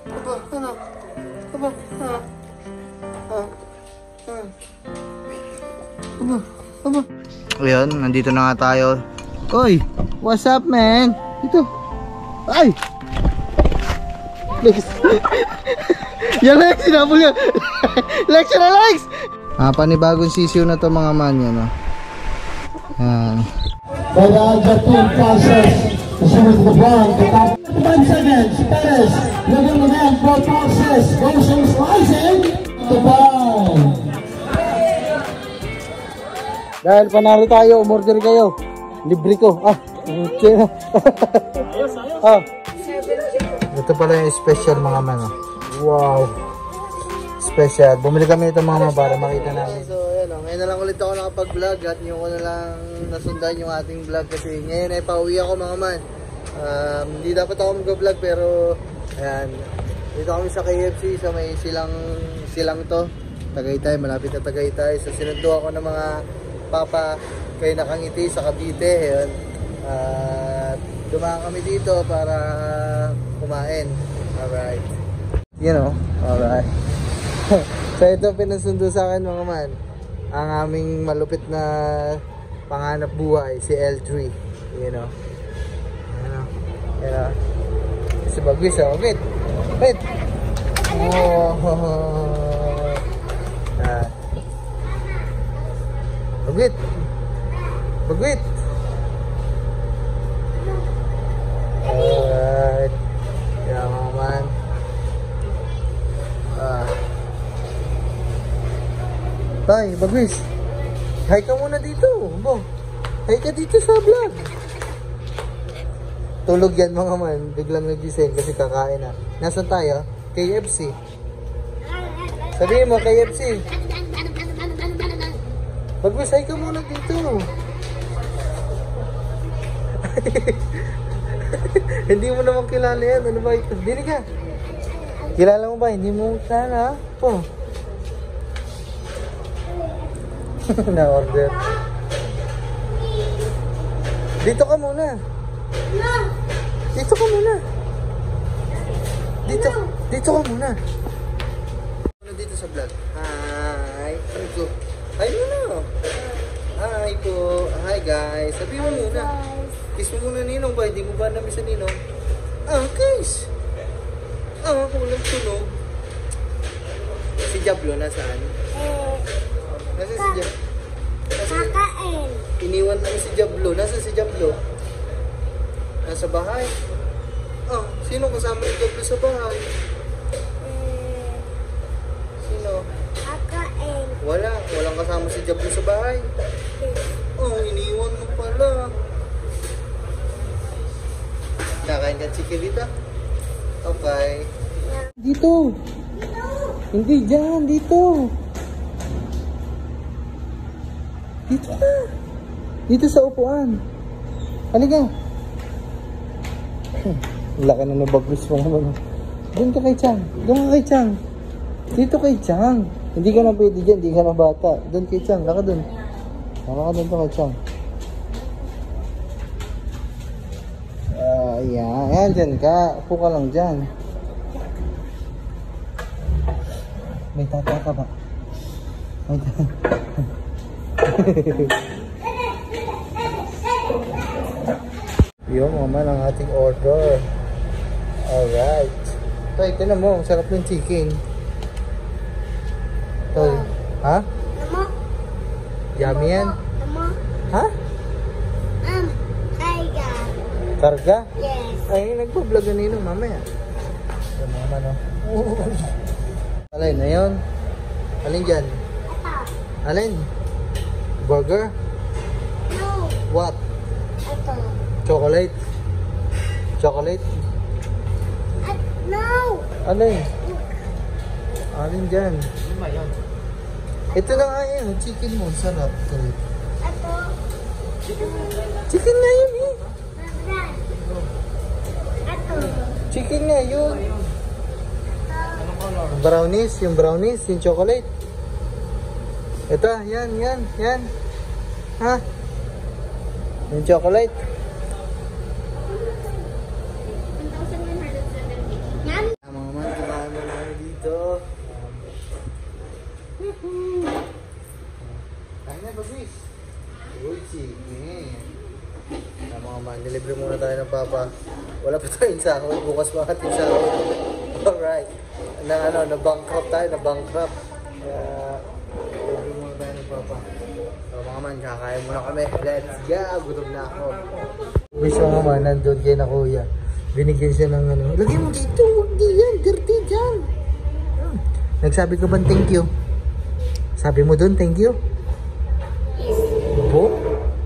Aba, ano? Aba, ha? Ha? Ha? Aba, aba. Ayan, nandito na nga tayo. Oy, what's up, man? Dito. Ay! Lex. Yan, Lex, sinabol yan. Lex, yan na, Lex! Panibagong sisiw na to mga man, yan, no? Yan. By the Argentine process, pursuing the ball, the top 5 seconds, Perez, looking again for process, goes and slicing the ball. Dahil panalo tayo, umorder kayo. Libre ko. Ito pala yung special mga man. Wow. Special. Bumili kami ito mga man para makita namin. So, ayan o. Ngayon na lang ulit ako nakapag-vlog at yung ko na lang nasundan yung ating vlog kasi ngayon ay pauwi ako mga man. Hindi dapat ako mag-vlog pero ayan. Dito kami sa KFC sa may silang to. Tagaytay, malapit na Tagaytay. So, sinundo ako ng mga papa kay Nakangiti sa Cavite. Ayan. Dumaan kami dito para kumain. Alright. You know, alright. So ito pinasundo sa akin mga man. Ang aming malupit na panganap buhay, si L3. You know. You know. Si Bagwis, oh. Wait. Wait. Oh. Bagwit. Bagwit. Alright. Yeah, mga man. Tay, Bagwis. Hi ka muna dito. Bo. Hi ka dito sa vlog. Tulog yan mga man. Biglang nagising kasi kakain na. Nasaan tayo? KFC. Sabihin mo, KFC. Bagwis, hi ka muna dito. Hindi mo naman kilala yan. Ano ba ito? Dili ka. Kilala mo ba? Hindi mo kilala. Oh. Na-order. Dito ka muna. Dito ka muna. Dito ka muna. Dito sa vlog. Hi. Hi muna. Hi po. Hi guys. Sabi mo muna. Kiss mo muna Ninong ba? Hindi mo ba namiss sa Ninong? Kiss. Kulang tunog. Si Diablo nasaan? Nasa si Diablo? Kakain. Iniwan namin si Diablo. Nasa si Diablo? Nasa bahay. Sino kasama ni Diablo sa bahay? Sino? Kakain. Walang kasama si Diablo sa bahay. Iniwan mo pala. Kakain ka chiquilita? Okay. Dito. Hindi dyan. Dito. Dito ka. Dito sa upuan. Halika. Laki na nabagos mo naman. Doon ka kay Chang. Doon ka kay Chang. Dito kay Chang. Hindi ka na pwede dyan. Hindi ka na bata. Doon kay Chang. Laka doon. Laka doon to kay Chang. Ayan. Dyan ka. Upo ka lang dyan. May tata ka ba? May tata. Yun naman ang ating order. Alright. Toy, tinan mo. Ang sarap ng chicken. Toy. Ha? Mama. Yummy yan? Mama. Ha? Karga. Karga? Yes. Ay, nagpa-vlog na nino mamaya. Yan naman o. Alin na yun? Alin dyan? Ito. Alin? Burger? No. What? Ito. Chocolate? Chocolate? No. Alin? Alin dyan? Ito na nga yun. Chicken mo. Sarap. Ito. Chicken nga yun eh. Ito. Chicken nga yun. Brownies. Yung brownies. Yung chocolate. Ito. Yan. Ha? Yung chocolate. Yan. Mga man, Nilibre muna tayo ng papa. Wala pa tayong sahod. Bukas pa ating sahod. Alright. Na-bankrupt tayo. Na-bankrupt. Kaya, nilibre muna tayo ng papa. So mga man, kakain muna kami. Let's go! Gutom na ako. Wish mga man, nandun kayo na kuya. Binigyan siya ng ano. Lagay mo dito. Hindi yan. Dirty dyan. Nagsabi ko ba thank you? Sabi mo dun, thank you? Yes. Po?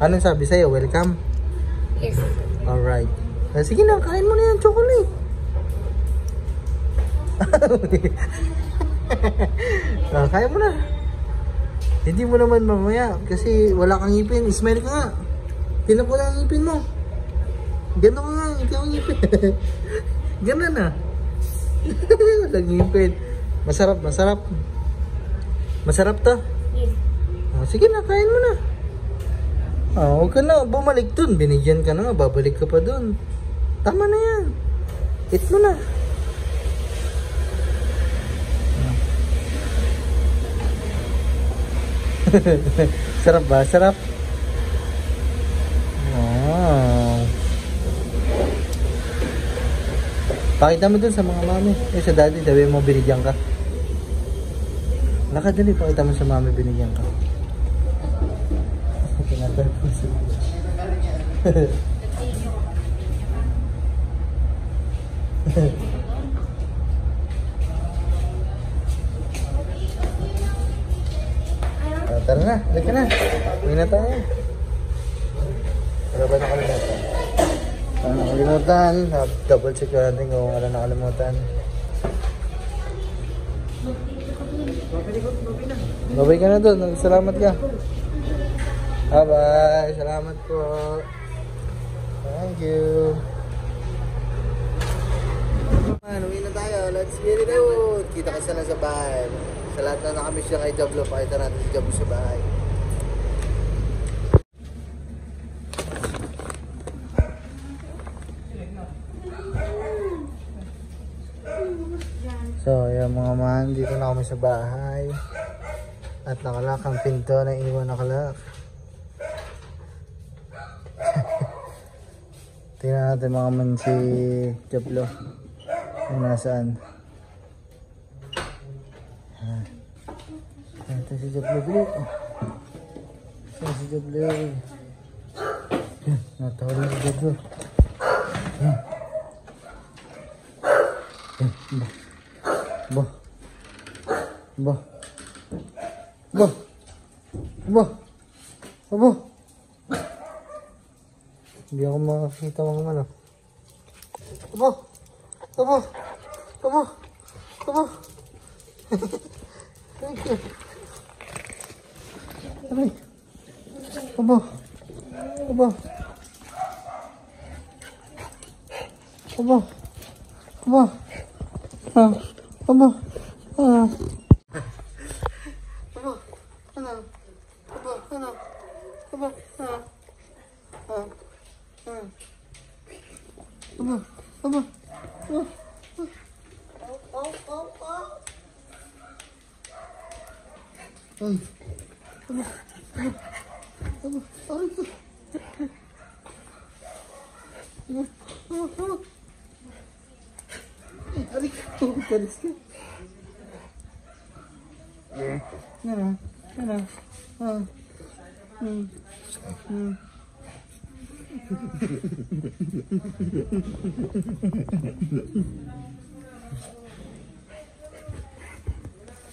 Anong sabi sa'yo? Welcome? Yes. Alright. Sige na, kain mo na yan, chocolate. Kain mo na. Hindi mo naman mamaya kasi wala kang ngipin. Smile ka nga. Tinan ko lang ang ngipin mo. Gano'n ka nga, hindi ako ngipin. Gano'n na. Walang ngipin. Masarap, masarap. Masarap to? Yes. Sige na, kain mo na. Huwag ka na bumalik dun. Binigyan ka na nga, babalik ka pa dun. Tama na yan. Eat mo na. Sarap ba? Sarap? Wow. Pakita mo dun sa mga mami. Sa daddy, sabi mo binigyan ka. Nakadali, pakita mo sa mami binigyan ka. Tinatal po siya. Tara na, halika na. Uwi na tayo. Wala ba nakalimutan? Wala nakalimutan. Double check natin kung wala nakalimutan. Babay ka na doon. Salamat ka. Bye-bye. Salamat po. Thank you. Uwi na tayo. Let's get it out. Kita ka sana sa bahay. Sa lahat na nakamiss siya kay Jablo, pakita natin si Jablo sa bahay. So, ayan mga man, dito na kami sa bahay. At nakalak ang pinto na iwan nakalak. Tingnan natin mga man si Jablo. Kung nasaan. Ito si Jablo. Ito si Jablo. Natawag si Jablo. Bah. Bah. Bah. Bah. Bah. Hindi ako makakita mga mana. Bah. Bah. Bah. Bah. Thank you. Aray. Aba. Aba. Aba. Aba. Ah. Aba. Ah. Aba. Ano? Aba. Ano? Aba. Ah. Ah. Ah. Aba. Aba. Ah. Ay. Aba. Aba. Aray ko. Aba. Aba. Aray ko. Kalis ka. Ano? Ano? Ah.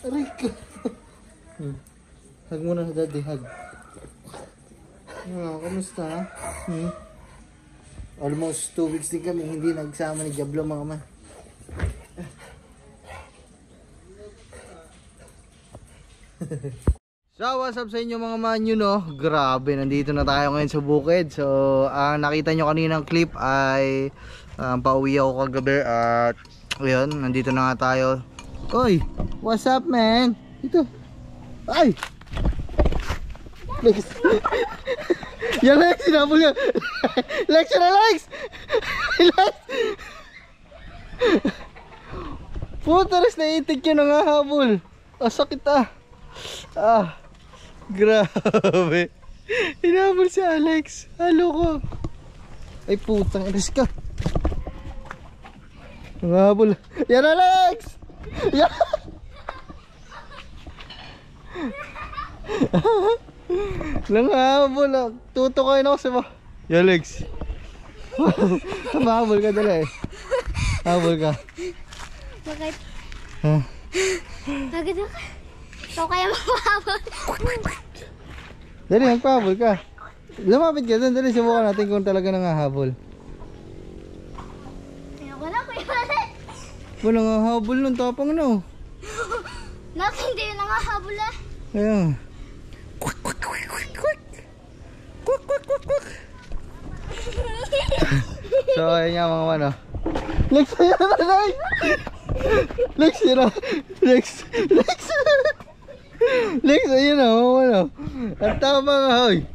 Aray ko. Hug muna sa daddy, hug. Kamusta? Almost 2 weeks din kami hindi nagsama ni Jablo mga man. So what's up sa inyo mga man, you know, grabe, nandito na tayo ngayon sa bukid. So ang nakita nyo kaninang clip ay pauwi ako kagabi at yun, nandito na nga tayo. Oy, what's up man? Ito. Ay! Lex! Yan Lex, sinabol yan! Lex, yan na Lex! Lex! Puteres, naitik yun ang hahabol. Sakit ah. Grabe. Hinabol si Alex. Halo ko. Ay putang iris ka. Nanghabol. Yan Alex! Yan! Nanghabol ah. Tutukoy na ako sa mga. Yan Alex. Mahabol ka dala eh. Habol ka. Bakit? Ha? Bakit ako? Ikaw kaya mahabol? Dali, magpahabol ka. Lumapit ka dun, dali, subukan natin kung talaga nangahabol. Ayoko na, Kuya Alex. Ba, nangahabol nun, tapang no. Naku, hindi yun nangahabol ah. Ayan. Kwak, kwak, kwak, kwak, kwak. Kwak, kwak, kwak, kwak. So, ayun nga mga mano. Lex, ayun na, Lex! Lex, yun na. Lex, Lex! Lex, ayun na, mga mano. At tama nga, hoy.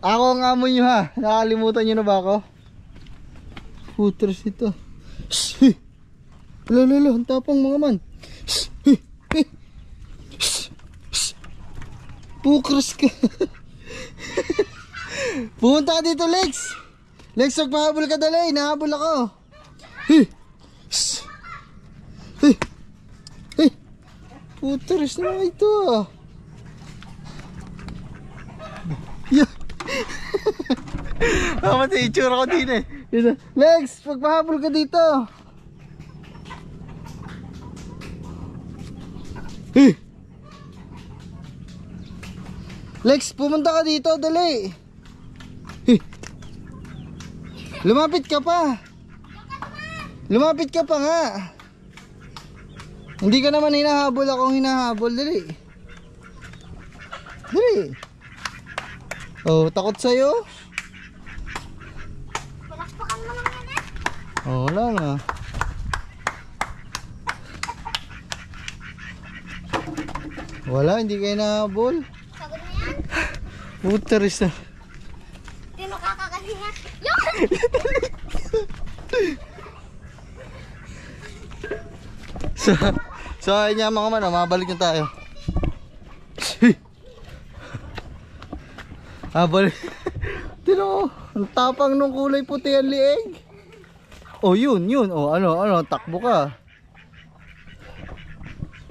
Ako ang amo nyo ha. Nakalimutan nyo na ba ako? Puters ito. Shhh! Lalo, ang tapang mga man. Shhh! Pukras ka. Pumunta ka dito, Lex. Lex, magpahabol ka dali. Nahabol ako. Putras na ito ah. Yeah. Mamatay itsura ko din eh. Lex, magpahabol ka dito. Lex, pumunta ka dito, dali. Lumapit ka pa. Lumapit ka pa nga. Hindi ka naman hinahabol, akong hinahabol, dali. Dali. Oh, takot sa'yo? Palakpakan mo lang yan eh. Oh, wala na. Wala, hindi kayo nahabol. Sagot mo yan? Puteris na. Sino kakakalinga? Yun! So ayun nga mga mano, mabalik na tayo. Balik. Tino mo, ang tapang nung kulay puti ang lieg. Oh yun. Oh ano, takbo ka.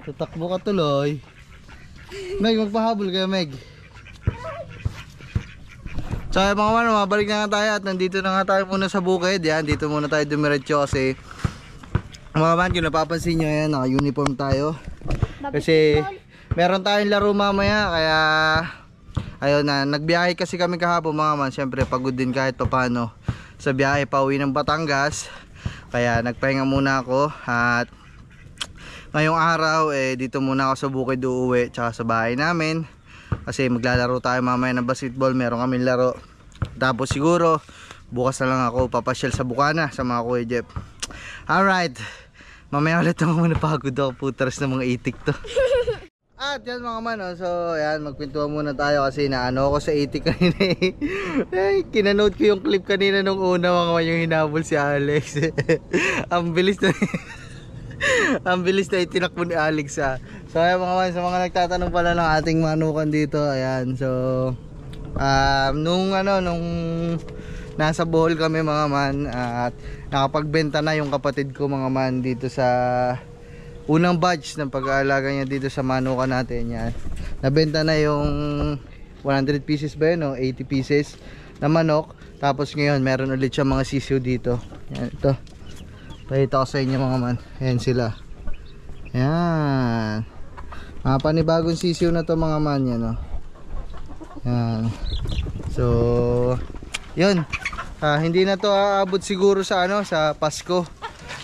Tatakbo ka tuloy. Meg, magpahabol kayo, Meg. So mga mano, mabalik na nga tayo at nandito na nga tayo muna sa bukid. Yan, dito muna tayo dumiretso kasi mga man, kung napapansin nyo, yan, naka-uniform tayo. Kasi meron tayong laro mamaya, kaya ayun na, nagbiyahe kasi kami kahapon mga man. Siyempre pagod din kahit papano sa biyahe pa uwi ng Batangas. Kaya nagpahinga muna ako at ngayong araw dito muna ako sa bukid uuwi tsaka sa bahay namin. Kasi maglalaro tayo mamaya ng basketball, meron kaming laro. Tapos siguro bukas na lang ako papasyal sa Bukana sa mga Kuya Jeff. Alright, mamaya ulit ako muna, pagod ako, puters na mga itik to. At yan mga man, so yan, magpintuan muna tayo kasi naano ako sa itik kanina eh. Ay, kinanood ko yung clip kanina nung una mga man, yung hinabol si Alex. Ang bilis na ang bilis na itinakbo ni Alex ah. So ayan mga man, sa mga nagtatanong pala ng ating manukan dito, ayan, so nung nasa Bohol kami mga man at nakapagbenta na yung kapatid ko mga man dito sa unang batch ng pag-aalaga niya dito sa manukan natin. Yan, nabenta na yung 100 pieces ba yun o 80 pieces na manok. Tapos ngayon meron ulit siya mga sisiw dito. Yan, ito pakita ko sa inyo mga man. Ayan sila. Yan, mga panibagong sisiw na to mga man. Yan o. Yan. So yun, hindi na to aabot siguro sa sa Pasko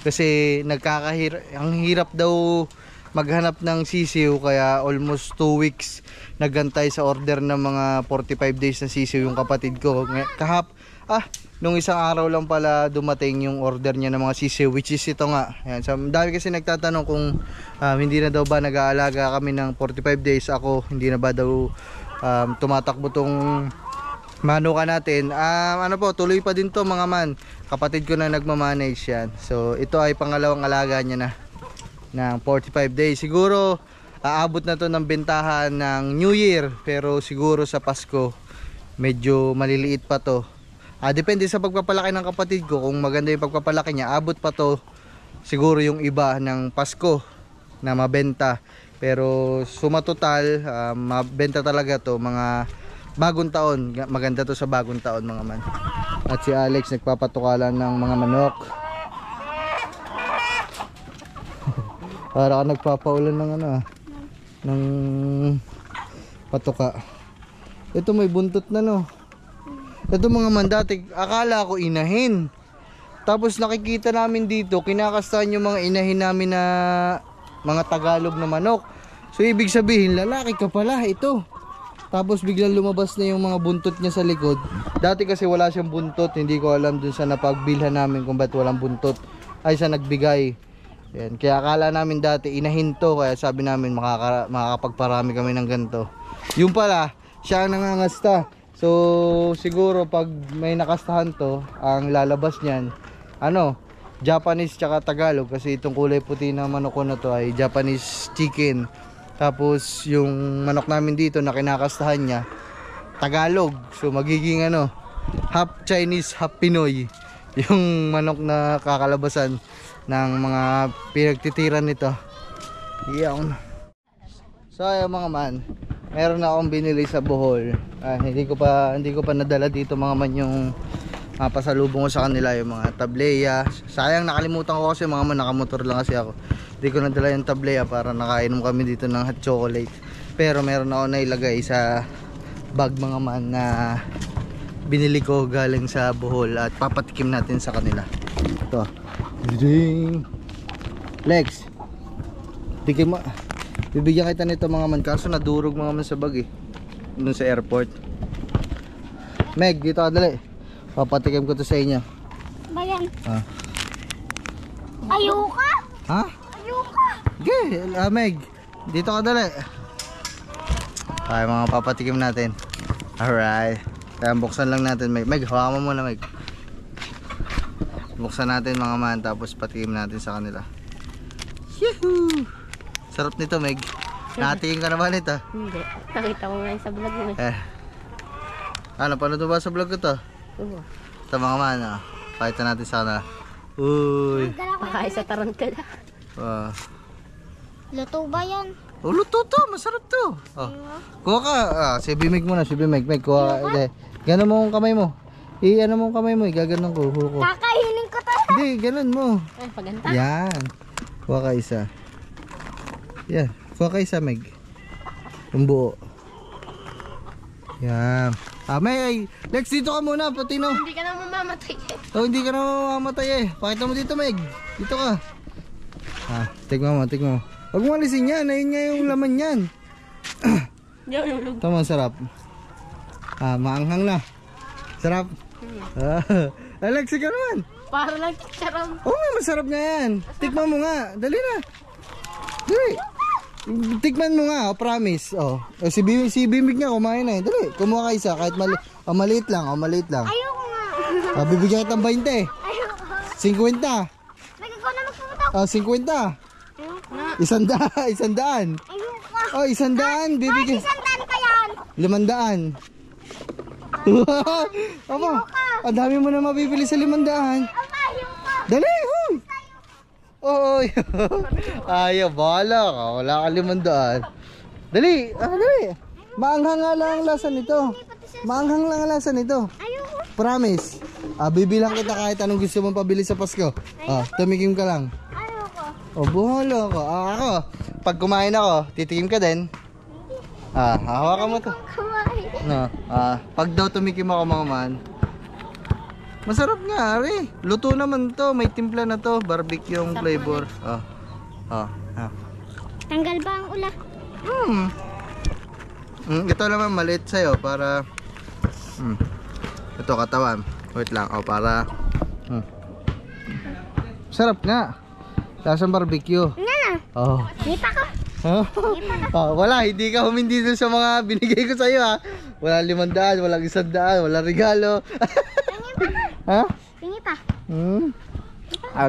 kasi ang hirap daw maghanap ng sisiw, kaya almost 2 weeks naggantay sa order ng mga 45 days na sisiw yung kapatid ko. Nung isang araw lang pala dumating yung order niya ng mga sisiw, which is ito nga. Yan. So, dami kasi nagtatanong kung hindi na daw ba nag-aalaga kami ng 45 days. Ako, hindi na ba daw tumatakbo tong manukan natin. Tuloy pa din to mga man. Kapatid ko na nagmamanage yan. So ito ay pangalawang alaga niya na ng 45 days. Siguro aabot na to ng bentahan ng New Year, pero siguro sa Pasko medyo maliliit pa to. Depende sa pagpapalaki ng kapatid ko. Kung maganda yung pagpapalaki niya, abot pa to siguro yung iba ng Pasko na mabenta. Pero suma total, mabenta talaga to mga bagong taon. Maganda to sa bagong taon mga man. At si Alex nagpapatukalan ng mga manok. Para ka nagpapaulan ng ano, ng patuka. Ito may buntot na, no. Ito mga man, dati akala ko inahin. Tapos nakikita namin dito, kinakastahan yung mga inahin namin na mga Tagalog na manok. So ibig sabihin, lalaki ka pala ito. Tapos biglang lumabas na yung mga buntot niya sa likod. Dati kasi wala siyang buntot. Hindi ko alam dun sa napagbilhan namin kung ba't walang buntot. Ay sa nagbigay. Yan. Kaya akala namin dati inahin to. Kaya sabi namin makakapagparami kami ng ganito. Yung pala, siya ang nangangasta. So siguro pag may nakastahan to, ang lalabas niyan, ano, Japanese tsaka Tagalog. Kasi itong kulay puti na manok ko na to ay Japanese chicken. Tapos yung manok namin dito na kinakastahan niya, Tagalog. So magiging ano, half Chinese, half Pinoy yung manok na kakalabasan ng mga pinagtitiran nito. Iyan. So ayun mga man, meron na akong binili sa Bohol. Hindi ko pa nadala dito mga man yung pasalubong ko sa kanila, yung mga tableya. Sayang, nakalimutan ko kasi mga man, nakamotor lang kasi ako. Hindi ko nadala yung tableya para nakainom kami dito ng hot chocolate. Pero meron ako nailagay sa bag mga man na binili ko galing sa Bohol at papatikim natin sa kanila. Ito. Ding. Lex. Tikim mo. Bibigyan kita nito mga man, kaso nadurog mga man sa bag eh. Doon sa airport. Meg, dito ka dali. Papatikim ko to sa inyo. Bayan. Ayuka? Ha? Ayuka. Okay, Meg, dito ka dali. Ay, mga papatikim natin. Alright. Kaya buksan lang natin, Meg. Meg, hawakan mo muna, Meg. Buksan natin mga man, tapos patikim natin sa kanila. Yehoo! Sarap nito, Meg. Natikim ka naman ito. Hindi. Nakita ko nga sa vlog mo. Ano, paano ito ba sa vlog ko to? Oo. Ito mga man, pakita natin sa kanila. Uy. Pakain sa tarantula. Luto ba yan? Oh, luto to, masarap to. Kuha ka, si Bimig muna, si Bimig. Meg, kuha ka. Ganon mo ang kamay mo. Ano mo ang kamay mo, gaganon ko. Kakainin ko to. Hindi, ganon mo. Ay, paganda. Yan. Kuha ka isa. Yan, kuha ka isa, Meg. Yung buo. Yan. May, Lex, dito ka muna, pati no. Hindi ka na mamamatay eh. Oh, hindi ka na mamamatay eh. Pakita mo dito, Meg. Dito ka. Tignan mo. Huwag mo alisin yan, ayun nga yung laman yan. Tama, sarap. Maanghang na. Sarap. Alex, ikaw naman. Para lang sarap. Oo nga, masarap nga yan. Tikman mo nga, dali na. Dali. Tikman mo nga, promise. Si Bimig nga kumain na eh. Dali, kumuha ka isa kahit maliit lang. Ayoko nga. Bibigyan kita ng 20. Ayoko. 50. Nagagawa na magpupunta. 50. 100. Ayoko. 100. Bibigyan. 100 pa yan. 500. Aba, ang dami mo na mabibili sa 500. Ayoko. Dali, huy. Oo. Ayaw, bahala ka. Wala ka 500. Dali, dali. Maanghang nga lang ang lasa nito. Ayoko. Promise. Bibilang kita kahit anong gusto mong pabili sa Pasko. Tumikim ka lang. Ayoko. Bahala ka. Ako, pag kumain ako, titikim ka din. Hawakan mo to. Kumain. No. Pag daw tumikim ako mga man, masarap nga, ari. Luto naman to, may timpla na to, barbecue yung flavor. Tanggal ba ang ula? Ito naman maliit sa'yo para ito katawan. Wait lang, para sarap nga. Lasang barbecue. Nga na. Kita ko. Wala, hindi ka humindi dun sa mga binigay ko sa'yo ha. Wala 500, walang 100, walang regalo. Ha? Tingin pa.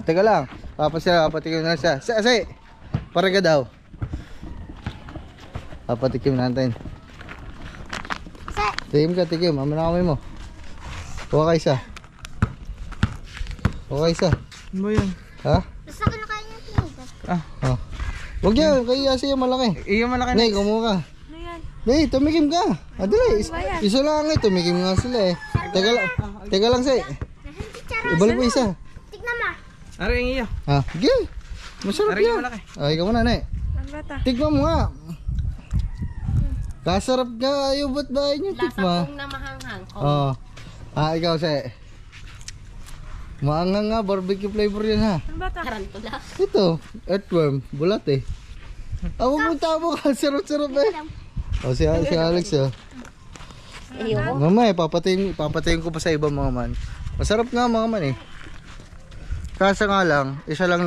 Teka lang. Papatikim na siya. Say, para ka daw. Papatikim natin. Tikim ka, tikim. Mamaya kamay mo. Huwag kayo isa. Huwag kayo isa. Ano ba yan? Ha? Basta ka na kaya niya tinigas. Oh. Huwag yan, kaya siya malaki. Iyo malaki Nay, kumuha ka. Ano yan? Nay, tumikim ka. Adali, isa lang eh, tumikim nga sila eh. Teka lang say. Ibalik mo isa. Tignan mo. Ano yung iyo? Ha, sige. Masarap Aray, yan. malaki. Ay, ikaw muna, Nay. Ang bata. Tignan mo nga. Kasarap ka, ayaw ba't ba yung Lasa tikma? pong namahanghang. Oo. Ikaw say. Maangang nga, barbecue flavor yan ha. Ang bata. Tarantula. Ito, earthworm, bulat eh. Pupunta mo ka, sarap-sarap eh. Si Alex oh. Ayoko. Mamaya, papatayin ko pa sa iba mga man. Masarap nga mga man eh. Kasa nga lang, isa lang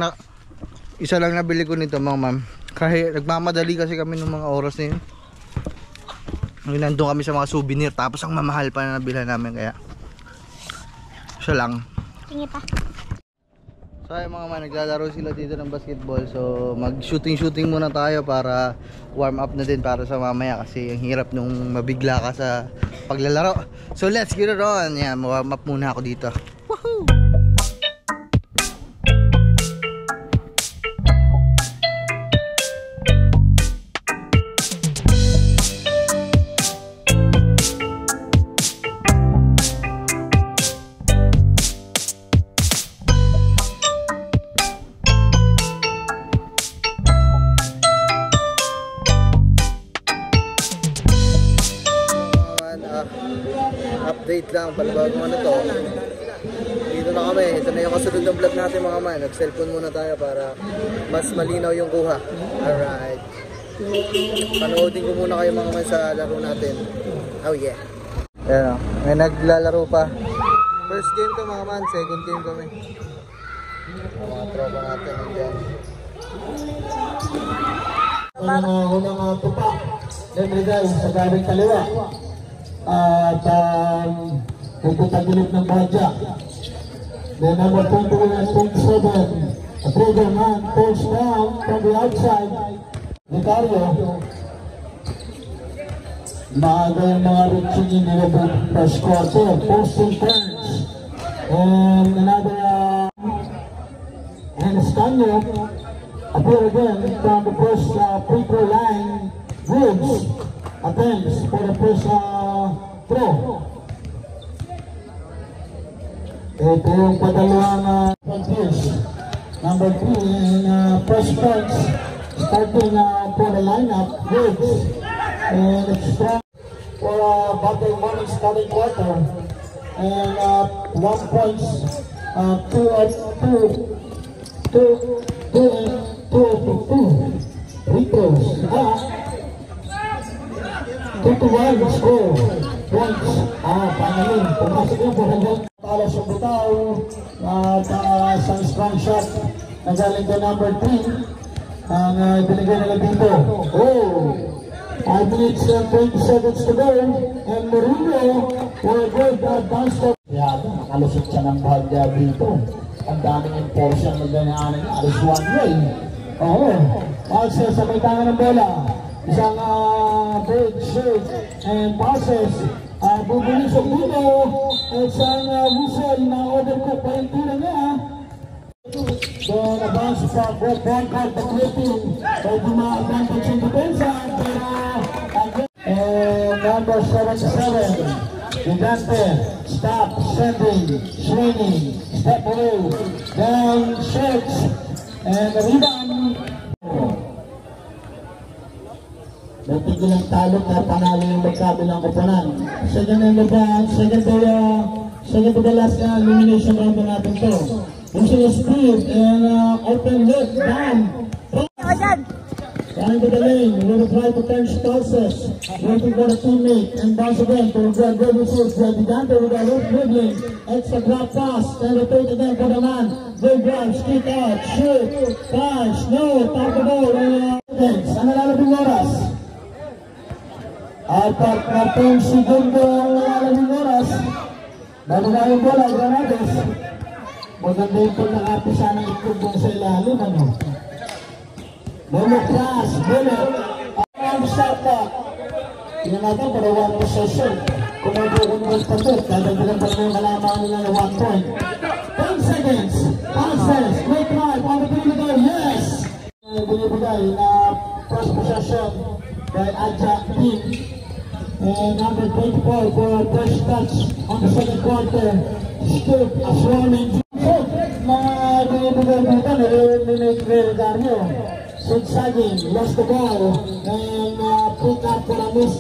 nabili ko nito mga man. Kahit nagmamadali kasi kami ng mga oras na yun. Nandun kami sa mga souvenir, tapos ang mamahal pa na nabilhan namin kaya. Isa lang. Tingin pa. So ay mga man, naglalaro sila dito ng basketball. So mag shooting muna tayo para warm up na din para sa mamaya. Kasi ang hirap nung mabigla ka sa paglalaro. So let's get it on. Yan, warm up muna ako dito. Woohoo! Update lang, palabago ano to. Dito na kami, ito na yung kasunod ng vlog natin mga man. Nag-cellphone muna tayo para mas malinaw yung kuha. Alright. Panoodin ko muna kayo mga man sa laro natin. Oh yeah. Ayan o, may naglalaro pa. First game to mga man, second game kami. Mga tropa natin nandiyan. Unang tupak. Lemregay sa gabing kaliwa. At puputagilip ng badya. Then number 21 and 27, a trigger man pulls down from the outside. Vicario. Maaga yung mga reaching in the first quarter. Posting turns. And another and Stanley appear again from the first free throw line. Woods attempts for the first throw. Ito yung padalawang frontiers. Number 3 in first points starting for the lineup. Woods and it's strong for battle morning starting quarter. And 1 points, 2 free throws. 2-1 score. Points. Finally, pumasok yung po. Talo sa butaw. At isang strong shot na galing to number 3. Ang binigay nila dito. 5 minutes and 20 seconds to go. And Murillo will go down step. Yada, nakalusot siya ng bagya dito. Ang daming enforcer na ganyan niya. Alis one way. Passes sa may tangan ng bola. Isang big shoot and passes. Bubulis ang dito. Isang whistle na overcook pa rin tira niya. So, na-bounce sa Brett Bancard na clipping. Pwede ma-advantage yung depensa. And number 77, Gigante, stop, sending, swinging, step away, down, shirts, and the rebound. Natigil ang talot na panalo yung magkabilang koponan. Second to the last elimination round na natin to. Using a speed and open look down. Trying to the lane, we're going to try to turn Stolzes, waiting for the teammate, and bounce again to the good results. Gigante with a root dribbling, extra drop pass, penetrate again for the man. Good drive, kick out, shoot, pass, no, top the ball, and ang nalalabing oras. Apat na 10 segundo ang nalalabing oras. Bago na yung bola, Granades. Maganda yung pagkakapisa ng itlog doon sa ilalim, ano? Bullet pass, bullet. Ang shot clock. Tingnan natin para 1 possession. Kumukukunod pa ito. Dadagdagan pa rin yung kalaman nila na 1 point. 10 seconds. Passes. Great drive. On the pinibigay. Yes! Binibigay na first possession by Adja team. And number 24 for first touch on the second quarter. Skip as running. Mga binibigay dito. Nilagay Garyo. Sigsaging. Lost the ball. And pick up for a miss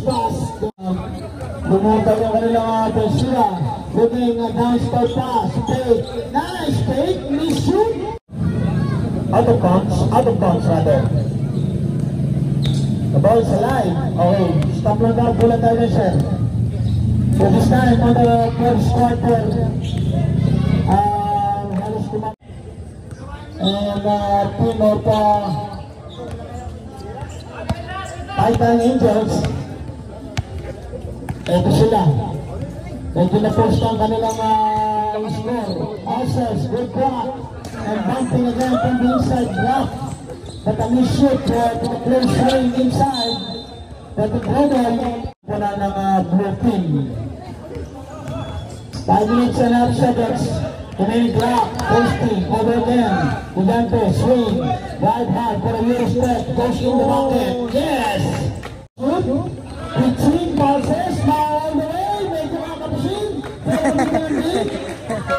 pass. Bumutag ang kanilang ofensira. Looking at down-spot pass. Fake. Nice fake. Miss shoot. Out of bounds rather. The ball is alive. Okay. Stop lang daw. Bulat tayo na siya. So this time on the first quarter. Halos kumak. And team of Titan Angels. Ito sila. Medyo na-post ang kanilang score. Osers, good block. And bumping again from the inside block. But a miss shoot to the close range inside. But the global wala ng blue team. 5 minutes and a half seconds. Remaining block. Posting over again. Gigante, swing. Right hand for a little step. Goes in the bucket. Yes! Good. Between passes. Now all the way. Make the back of the machine.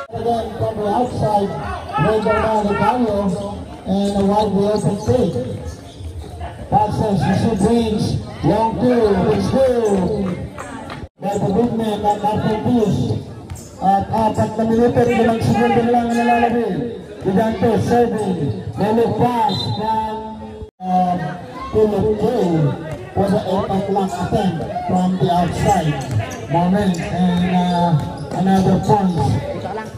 Again from the outside. Right down the Gallo. And a widely open take. Passes. Receive range. Long two. It's good. By the big man. That Martin Pius. At 4 na minuto, ilang segundo lang nalalagay. Gigante, serving. Mellow pass from Philip K. For the 8 o'clock attempt from the outside. Moment and another punch.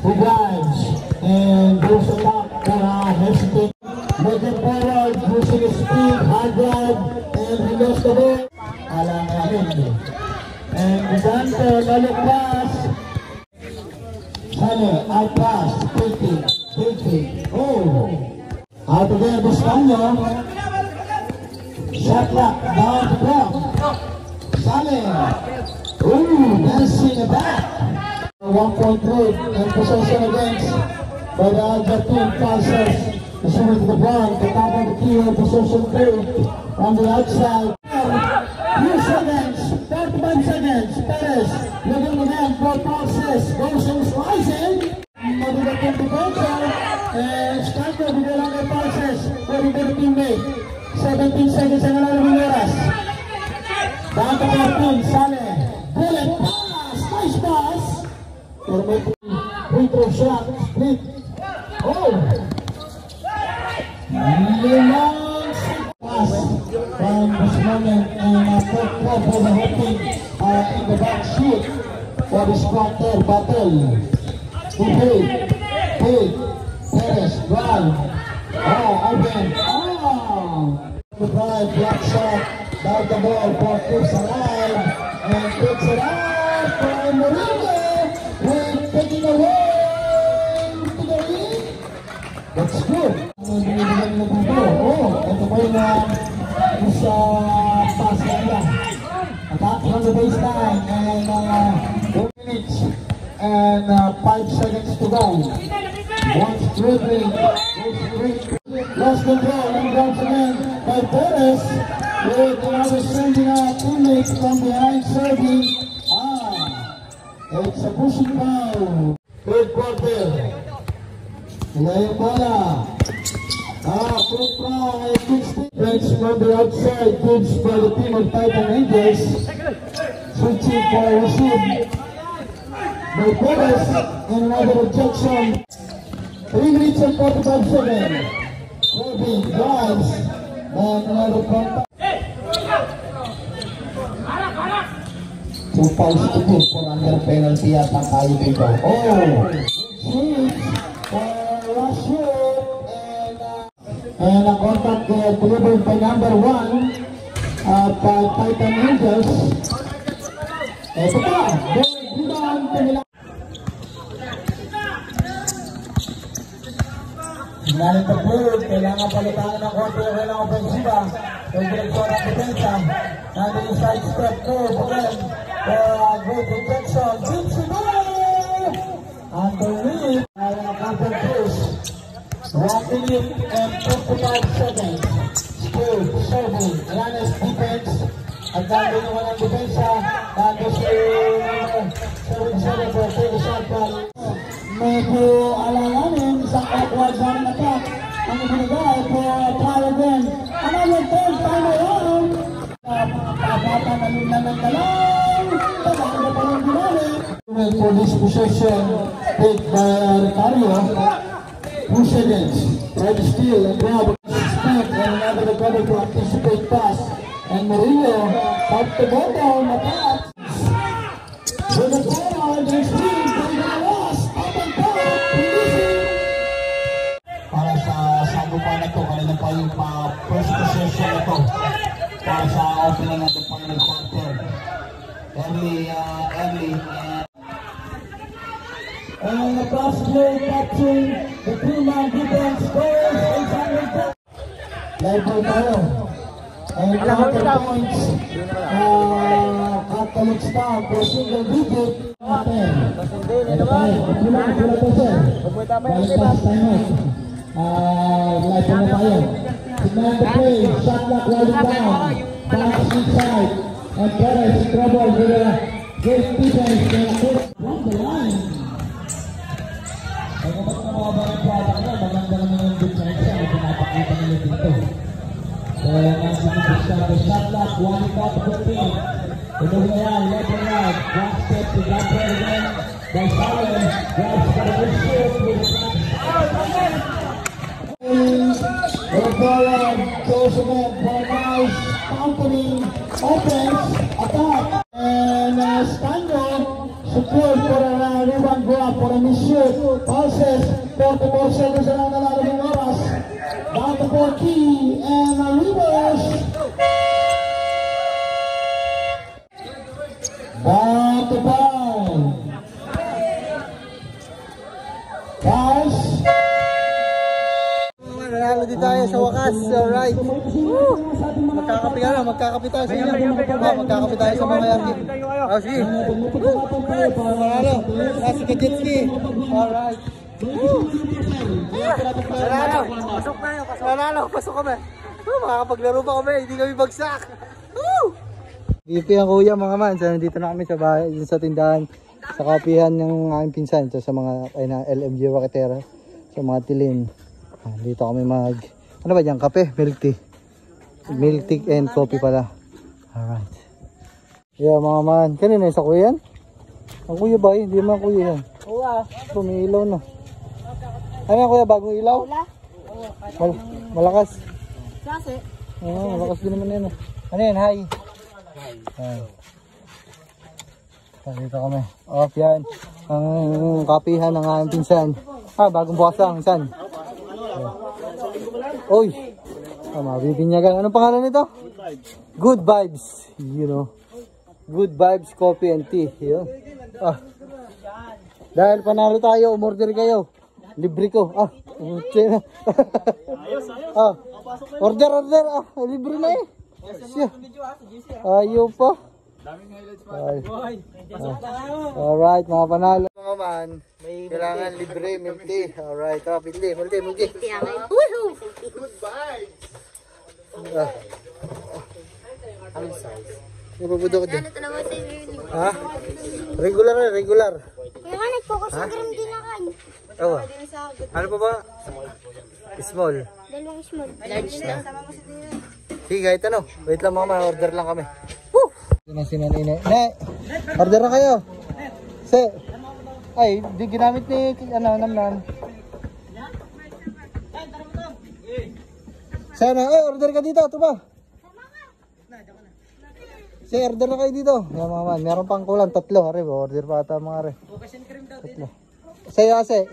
He drives and goes up for hesitate. Looking forward, using his speed, hard drive, and he lost the ball. Alang namin. And Gigante, mellow pass. Sale, out pass, taking, oh! Out again, Buscaño. Shot clock, down to block. Sale, ooh, dancing the back. 1 point lead and possession against by the Argentine Pulsers. Receiving to the ground, the top of the key of possession 3 on the outside. Few seconds, 35 seconds, Perez, looking again for Pulses, goes and slicing, mabigating defense, and Scanto, bigay lang kay Pulses, for the teammate, 17 seconds ang nalalabing oras. Down to 14, Sale, bullet pass, nice pass, pero may free throw shot, split, oh, limang pass from this moment and third call for the hoping in the back shoot for this quarter battle. Hey, Perez, drive. Oh, open. The drive, block shot, down the ball for Tips alive and takes it out for Murillo with taking away to the lead. That's good. Oh, ito po yung isa pass nila. Attack from the baseline and 4 minutes and 5 seconds to go. Once dribbling, lost control and once again by Perez with another sending out teammates from behind serving. It's a pushing foul. Third quarter. Ngayon bola. Quick foul and quick stick. Friends from the outside, gives for the team of Titan Angels. Switching for a receive by Perez and another rejection. 3 minutes and 45 seconds. Corbin drives and another contact. 2 fouls to go for under penalty at tayo dito. Oh! Switch for Rashid and a contact delivered by number 1 by Titan Angels. Ito pa! Rebound to nila. Galing sa Blue, kailangan palitangan ng konti o kailangan ofensiba. Yung direksyon ng depensa. Nandun yung side step move again. For great protection. Deep goal! Underneath, ang counter push. 1 minute and 55 seconds. Skilled serving. Yanis defense. At nandun yung walang depensa. Nandun si serving for 30 shot from. Medyo alanganin sa awkward running attack. Ang ibinigay for try again. Another third time around. Kapata na nung nanagdalaw. Pagkakita na pa rin ginamit. For this possession, picked by Ricario. 2 seconds. Try to steal and grab. Speed and another recovery to anticipate pass. And Murillo, top to bottom, attack. With the ball, there's speed, going to the loss. Up and down, releasing. Para sa sagupan na ito, kanina pa yung first possession na ito. Para sa opening of the final quarter. Early, and the pass play catching the 3-man defense goes inside the top. Level tayo. And counter points. Catholic Star for single digit. Level na tayo. Signan the play. Shot clock winding down. Pass inside. And Perez in trouble with a great defense. From the line. Ay kapag nakababa ng product na, maganda naman yung diferensya na pinapakita nila dito. So, nasa nagpista the shot clock, 1 top 15. Ito na yan, left and right, one step to that play again. By Solomon, grabs for the good shoot with the shot. Forward, goes again for a nice countering offense, attack. And Stando secured for a rebound grab for a misshoot. Passes, 44 seconds na lang nalalabing oras. Down to 4 key and a reverse. Down to foul. Pass. Nanalo din tayo sa wakas. Alright. Magkakapi ka na. Magkakapi tayo sa inyo. Magkakapi tayo sa mga yardi. Sige. Nanalo. Nasi ka jet ski. Alright. Nanalo. Pasok na yun. Nanalo. Pasok kami. Makakapaglaro pa kami. Hindi kami bagsak. Gipi ang kuya mga man. So, nandito na kami sa bahay. Sa tindahan. Sa kapihan ng aking pinsan. So, sa mga LMG Wakatera. Sa mga tilin. Dito kami mag, ano ba dyan? Kape? Milk tea. Milk tea and coffee pala. Alright. Yeah mga man. Kanina yung sa kuya yan? Ang kuya ba? Hindi naman kuya yan. Uwa. Ito may ilaw na. Ano yan kuya? Bagong ilaw? Malakas. Kasi? Oo, malakas din naman yan. Ano yan? Hi. Hi. Dito kami. Off yan. Ang kapihan ng aking pinsan. Bagong bukas lang. Saan? Oy, mabibinyagan. Anong pangalan nito? Good Vibes. You know. Good Vibes Coffee and Tea. Yun. Dahil panalo tayo, umorder kayo. Libre ko. Order. Libre na eh. Ayaw pa. Alright, mga panalo. Mga man, kailangan libre, milk tea. Alright, pildi. Woohoo! Goodbye! Anong size? Ipabudo ko din. Ha? Regular. Kaya nga nag-focus sa gram din na kayo. Oo. Ano pa ba? Small. Dalawang small. Large na. Sige, kahit ano. Wait lang mga order lang kami. Woo! Ito na si Nanay. Order na kayo. Ay, di ginamit ni Namnam. Sana, order ka dito. Ito ba? Order na kayo dito. Yan mga man. Meron pang kulang. 3. Order pa ata mga re. 3. Sa'yo kasi.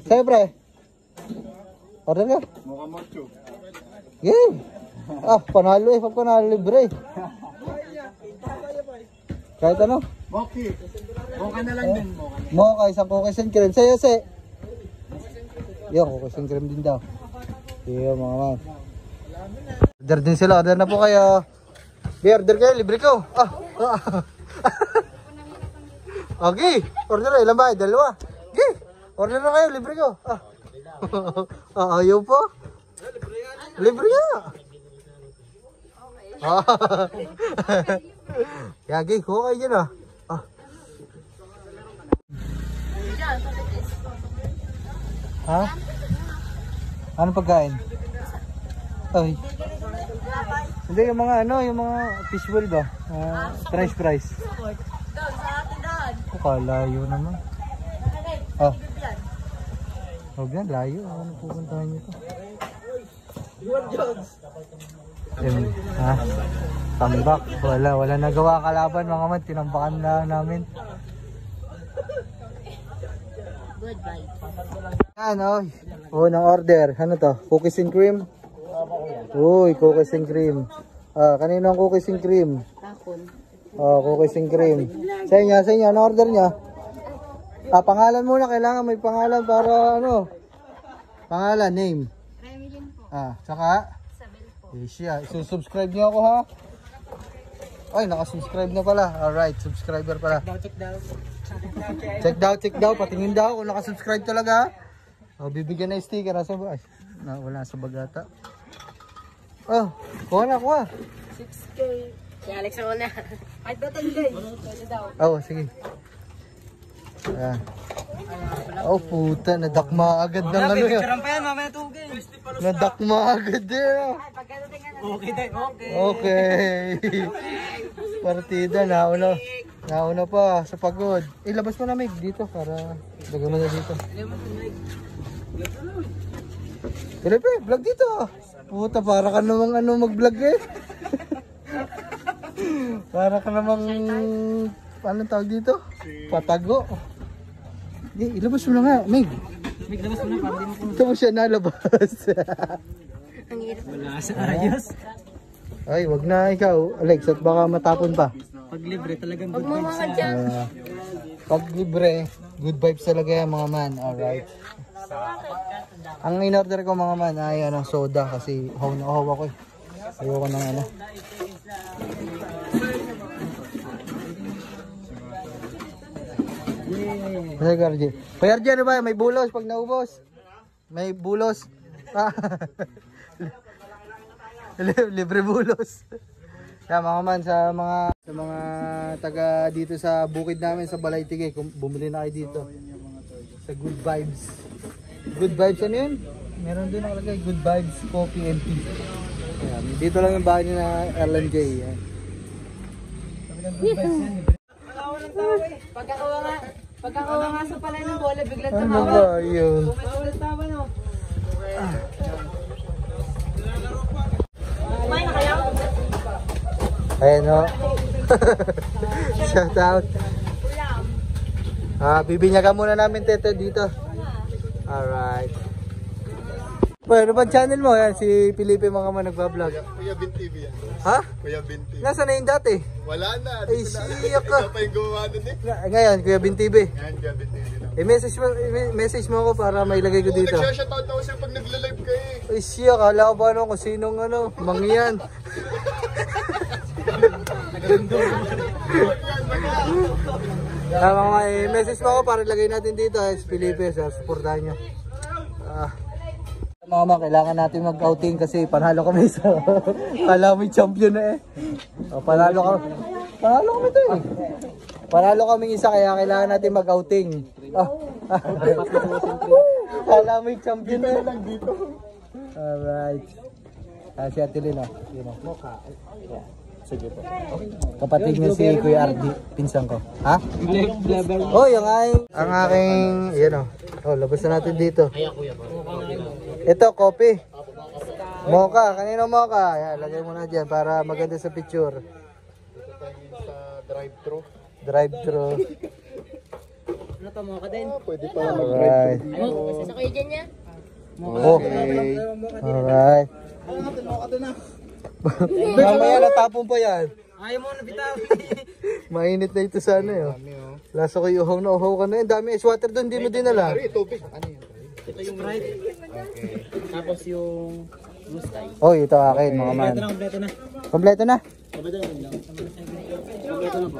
Sa'yo pre. Order ka? Mukha macho. Game. Panalo pag panalo libre. Kahit ano? Moki. Moka na lang din. Moka, isang cookies and cream. Sa'yo, Yun, cookies and cream din daw. Yun mga man. Order din sila, order na po kayo. Order kayo, libre ko. Okay, order na, ilan ba? Dalawa. Okay, order na kayo, libre ko. Ayaw po? Libre nga. Yagi, kuha kayo dyan Ha? Ano pagkain? Ay. Hindi, yung mga yung mga fishbowl ba? Fries. Kalayo naman. Huwag yan, layo. Ano pupuntahan nyo ito? Ha? Tambak. Wala nagawa kalaban mga man. Tinambakan na namin. Goodbye. Yan, unang order. Ano to? Cookies and cream? Uy, cookies and cream. Kanino ang cookies and cream? Tapon. Cookies and cream. Sa inyo, ano order niya? Pangalan muna, kailangan may pangalan para pangalan, name. Tsaka? Isabel po. Asia, subscribe niyo ako ha. Ay, nakasubscribe na pala. Alright, subscriber pala. Check daw, patingin daw kung nakasubscribe talaga. Bibigyan na sticker. Wala sa bagata. Kuha. 6K. Si Alex ako na. Ay, sige. Ayan. Puta, nadakma agad ng yan. Nadakma agad yan. Okay. Partida, nauna pa sa pagod. Ilabas mo na Meg dito para lagay mo na dito. Felipe, vlog dito. Puta, para ka namang mag-vlog eh. Para ka namang anong tawag dito? Patago. Ilabas mo na nga, Meg. Meg, labas mo na para di mo kung... Ito mo siya nalabas. Ang hirap. Wala sa ayos. Ay, wag na ikaw, Alex, at baka matapon pa. Pag libre talagang good vibes dyan. Pag libre, good vibes talaga yan mga man. Alright. Ang in-order ko mga man ay soda kasi haw ako eh. Ayoko ng Kuya RJ, ano ba? May bulos pag naubos? May bulos? Libre bulos. Mga man sa mga taga dito sa bukid namin sa Balaytige, bumili na kayo dito. Sa Good Vibes. Good Vibes ano yun? Meron din nakalagay Good Vibes Coffee and Tea. Ayan, dito lang yung bahay na LNJ. Ayan. Pagkakawa nga sa palay ng bola, biglang Ano ba yun? Kumain na kayo? Ayan o. Shout out. Bibinyagan muna namin tete dito. Alright. Ano ba channel mo? Yan, si Felipe mga man nagbablog. Kuya Bin TV yan. Ha? Kuya Bin TV. Nasaan na yung dati? Wala na. Ay, siyak ka. Ikaw pa yung gumawa nun eh. Ngayon, Kuya Bin TV. Ngayon, Kuya Bin TV na. Message mo ako para mailagay ko dito. Nagsha-shoutout ako sa'yo pag nagla-live ka eh. Ay siya, kala ko ba kung sinong mangyan. Message mo ako para ilagay natin dito. Si Felipe, supportahan nyo. Mga kailangan natin mag-outing kasi panalo kami sa kami champion na eh. Panalo kami to eh. Panalo kami isa kaya kailangan natin mag-outing. Kami champion na lang dito. Alright. Si Ate Lina. Sige po. Kapatid niya si Kuya Ardi, pinsan ko. Ha? Yung ang aking, yan labas na natin dito. Ito, coffee. Mocha, kanino mocha? Yan, lagay mo na dyan para maganda sa picture. Dito tayo sa drive-thru. Drive-thru. Ano to, mocha din? Pwede pa Alright. Isa sa kuya dyan niya? Okay. Alright. Mamaya natapon pa yan. Ayaw mo na bitaw. Mainit na ito sana eh. Lasa ko yung uhaw na uhaw ka na yun. Dami ice water doon, hindi mo dinala. Tubig. Ano yan? Ito yung Sprite. Tapos yung Blue Sky. Oh, ito akin mga man. Kompleto na. Kompleto na? Kompleto na. Kompleto na po.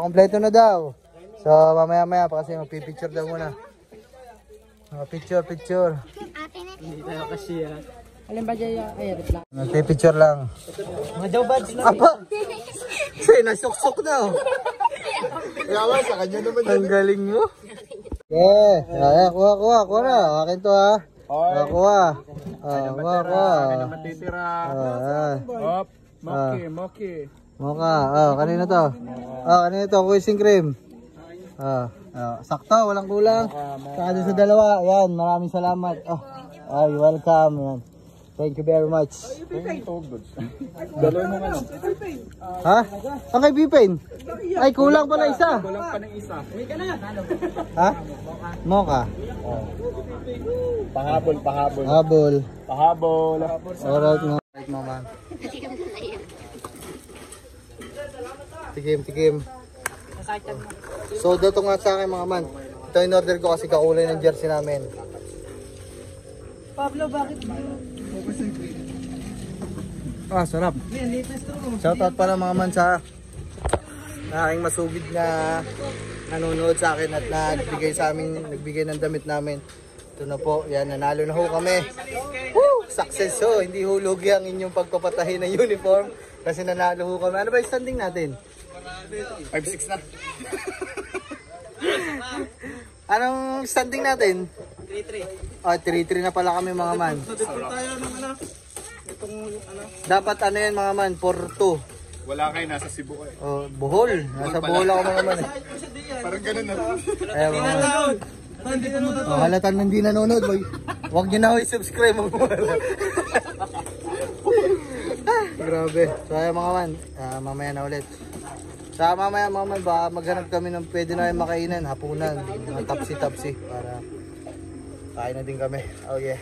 Kompleto na daw. So, mamaya-maya pa kasi magpipicture daw muna. Picture. Hindi tayo kasi Alin ba dyan? Ay, reply. Magpipicture lang. mga Joe Buds na. Apa! Say, nasuksok na oh. Yawa, sa kanya naman Ang galing mo. Yeah. Kuha na. Akin to ha. Kuha. Kuha. matitira. Hop. Moki. Mocha. Kanina to. Kanina to. Whipping cream. Sakto. Walang kulang. Saka din sa dalawa. Yan. Maraming salamat. Welcome. Yan. Thank you very much. Dalawa mo ano? Ha? Ang kay Bipain? Ay, kulang pala isa. Kulang pa ng isa. Ha? Mocha. Pahabol. Habol. Alright, mama. Tikim. So, dito nga sa akin mga man. Ito in order ko kasi kakulay ng jersey namin. Pablo, bakit? Sarap. Shoutout pala mga man sa aking masugid na nanonood sa akin at nagbigay ng damit namin. Ito na po, yan, nanalo na ho kami. Woo! Success ho, hindi hulugi ang inyong pagpapatahi ng uniform kasi nanalo ho kami. Ano ba yung standing natin? 5-6 na. Anong standing natin? 3-3 na pala kami mga man. Dapat ano yan mga man, 4-2. Wala kayo, nasa Cebu kayo. Bohol. Nasa Bohol ako mga man. Parang ganun na. Ayan mga man. Halatan hindi nanonood. Huwag nyo na ako i-subscribe. Grabe. So ayan mga man, mamaya na ulit. Sa mamaya mga man, baka maghanap kami ng pwede na yung makainan, hapunan, mga tapsi-tapsi para kain na din kami. Oh yeah.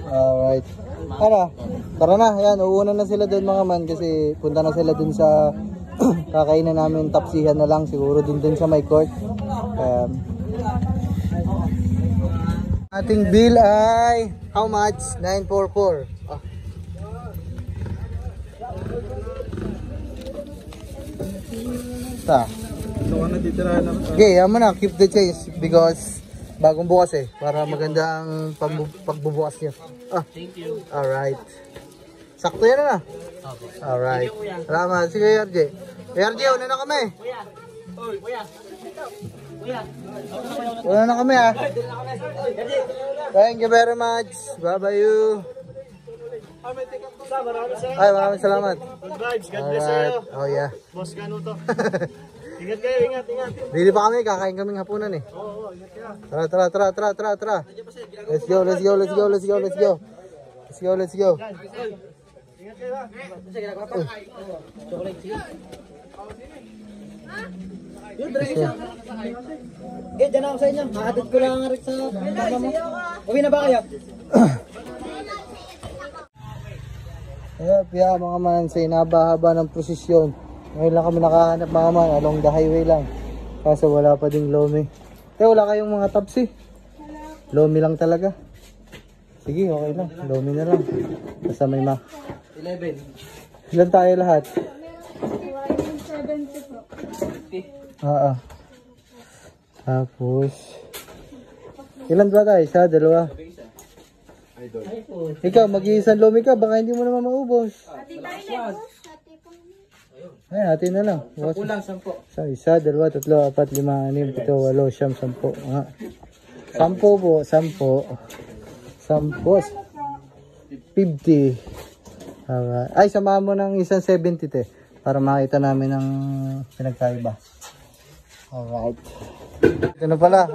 Alright. Tara na. Yan, uuuna na sila doon mga man kasi punta na sila doon sa kakainan namin, tapsihan na lang siguro doon sa my court. Ating bill ay how much? 944. Okay, yan mo na, keep the change because bagong bukas para maganda ang pagbubukas niyo. Thank you. Alright. Sakto yan na. Alright. Salamat. Sige, RJ. RJ, una na kami. Kuya. Una na kami Thank you very much. Bye-bye you. Ay, maraming salamat. Alright. Oh yeah. Boss Gano to. Ingat kayo, ingat. Bili pa kami, kakain kaming hapunan Oo, ingat kayo. Tara. Let's go. Ingat kayo Dyan ako sa inyo. Hahatid ko lang rin sa mama mo. Uwi na ba kayo? Ayan, mga man, sa inaba-haba ng prosesyon. Ngayon lang kami nakahanap mga man, along the highway lang. Kaso wala pa ding lomi. Wala kayong mga tapsi? Lomi lang talaga. Sige, okay lang. Lomi na lang. Basta may 11. Ilan tayo lahat? 70 po. Tapos ilan ba tayo? Isa, dalawa. Ikaw, mag-iisang lomi ka, baka hindi mo naman maubos. Ay, atin na lang. Kulang 10. Isa, dalawa, tatlo, apat, lima, anim, pito, walo, siyam, 10. 10 po, 10. 10. 50. Ay, samahan mo ng isang 70 para makita namin ang pinagkaiba. Alright. Ito na pala.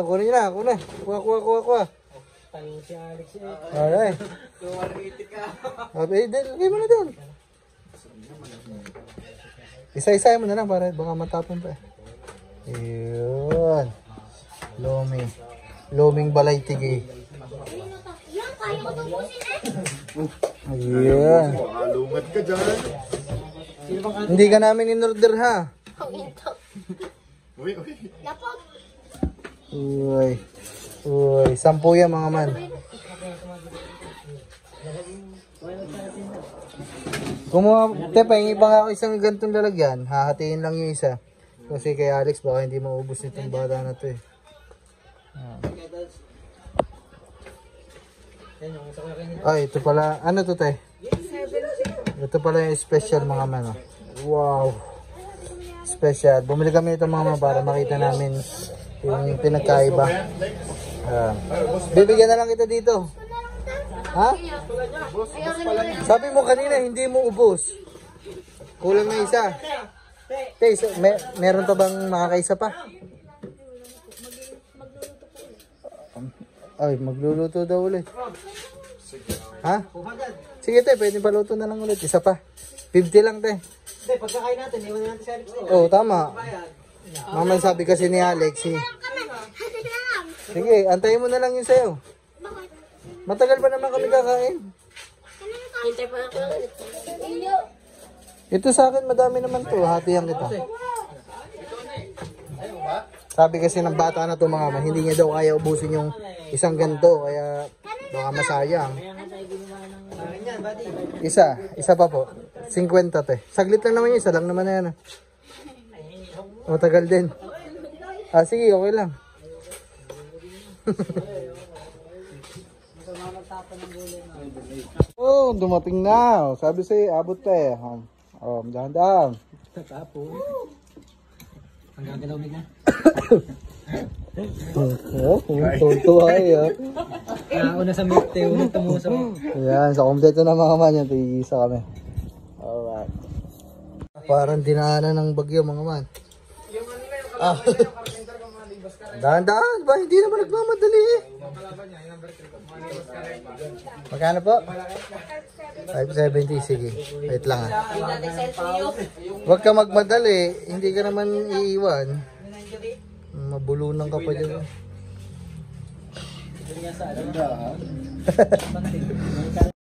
Kunin na. Kuha. Alright. Lagay mo na doon. Isa-isa mo na lang para baka matapon pa. Yun. Loming balay tigi. Ayan. Malungat ka dyan. Hindi ka namin in-order ha. Uy. Uy. Uy, 10 yan mga man. Pahingi pa nga ako isang gantong lalagyan. Hahatiin lang yung isa. Kasi kay Alex baka hindi maubos nitong bata na to eh. Ay, ito pala. Ano to tay? Ito pala yung special mga man. Oh. Wow. Special. Bumili kami ito mga man para makita namin yung pinagkaiba. Bibigyan na lang kita dito. Ha? Sabi mo kanina hindi mo ubos. Kulang na isa. Okay, so, meron pa bang makakaisa pa? Ay, magluluto daw ulit. Ha? Sige te, pwede paluto na lang ulit. Isa pa. 50 lang te. Hindi, pagkakain natin, iwan natin sa Alex. Oo, tama. Mama sabi kasi ni Alex eh. Sige, antayin mo na lang yun sa'yo. Matagal pa naman kami kakain. Hintay pa ako. Ito sa akin, madami naman to. Hatihan kita. Sabi kasi ng bata na to mga man, hindi niya daw kaya ubusin yung isang ganito. Kaya baka masayang. Isa pa po. 50 te. Saglit lang naman yun, isa lang naman na yan. Matagal din. Sige, okay lang. Oh, dumating na. Sabi sa'yo, abot pa eh. Dahan-dahan. Ang gagalawin na. Tuntua eh. Una sa milk tea, unang tumuso. Ayan, sa kompleto na mga man yan. Tigisa kami. Alright. Parang dinaanan ng bagyo mga man. Dahan-dahan ba? Hindi naman nagmamadali eh. Magkano po? 570, sige. Wait lang ha. Huwag ka magmadali. Hindi ka naman iiwan. Mabulunan ka pa dyan.